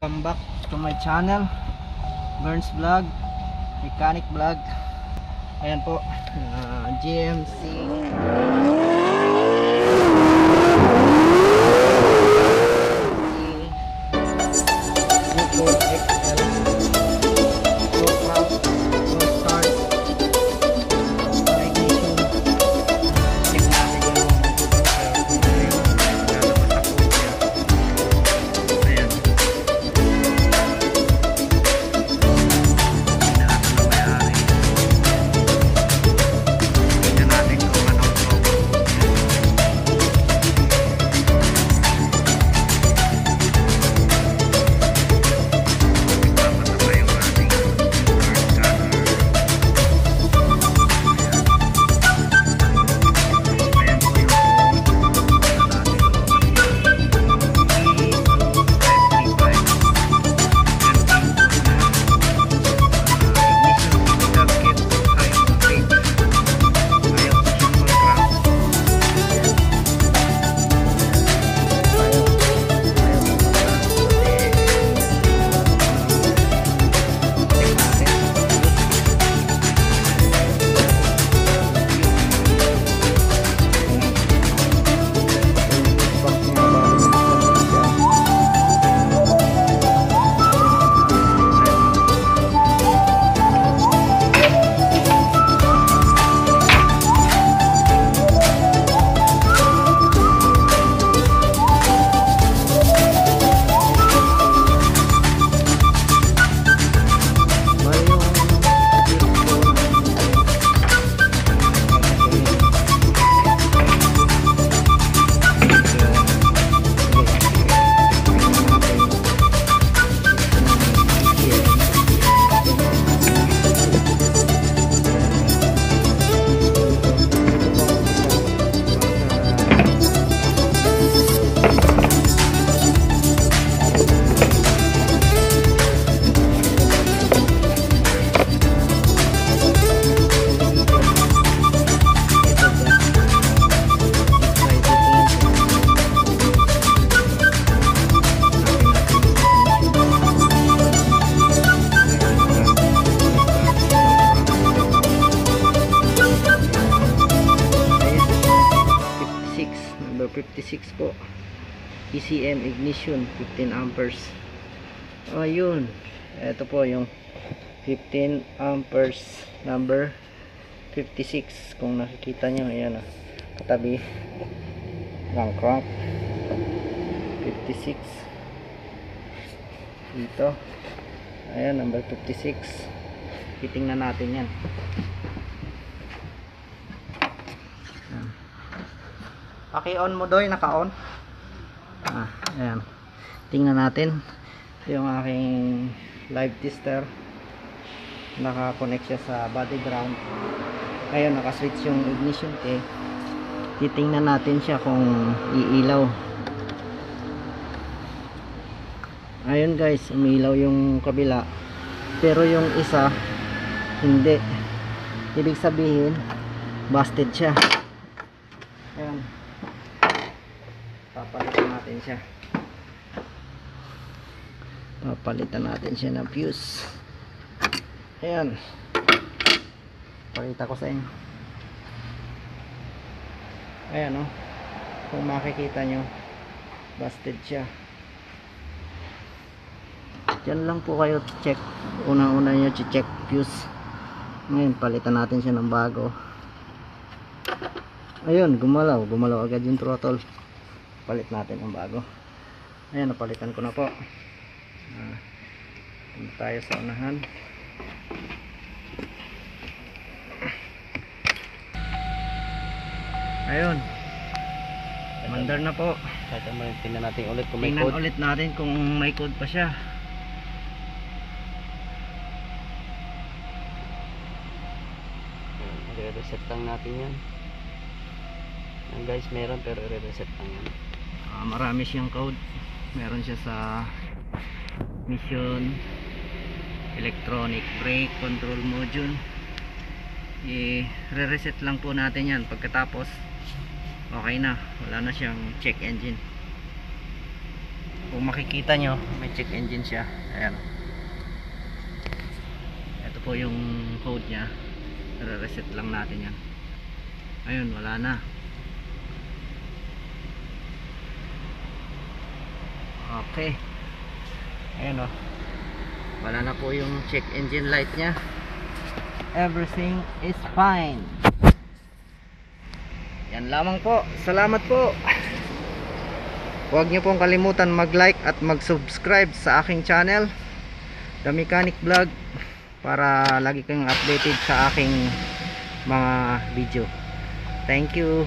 Welcome back to my channel, Burns Vlog, Mechanic Vlog. Ayan po, GMC Eco XL Pro Crank, Pro Start, ignition. Check natin yung ayan. Number 56 po, ECM ignition 15 amperes. Ayun, ito po yung 15 amperes number 56. Kung nakikita nyo, ayan, katabi ng crank 56 dito. Ayan, number 56. Titingnan natin yan. Paki-on mo doy, naka-on. Ayan. Tingnan natin yung aking live tester. Naka-connect siya sa body ground. Ngayon, naka-switch yung ignition key. Titingnan natin siya kung iilaw. Ayun guys, umilaw yung kabila. Pero yung isa, hindi. Ibig sabihin, busted siya. Ayan. Papalitan natin siya. Papalitan natin siya ng fuse. Ayan. Pakita ko sa inyo. Ayan, oh. Kung makikita nyo, busted siya. Diyan lang po kayo check. Unang-una nyo check fuse. Ngayon, palitan natin siya ng bago. Ayun, gumalaw agad yung throttle. Palit natin ang bago. Ayan, napalitan ko na po. Punta tayo sa unahan. Ayun, mandar na po. Tingnan natin ulit kung may code. Tingnan ulit natin kung may code pa siya. I-reset lang natin yan. Guys, meron pero i-reset lang yan. Marami siyang code. Meron siya sa mission, electronic brake control module. I-reset lang po natin yan. Pagkatapos okay na, wala na siyang check engine. Kung makikita nyo, may check engine siya. Ayan. Ito po yung code nya. Re-reset lang natin yan. Ayun, wala na. Okay. Ayan o. Wala na po yung check engine light nya. Everything is fine. Yan lamang po. Salamat po. Huwag niyo pong kalimutan mag-like at mag-subscribe sa aking channel, The Mechanic Vlog, para lagi kayong updated sa aking mga video. Thank you.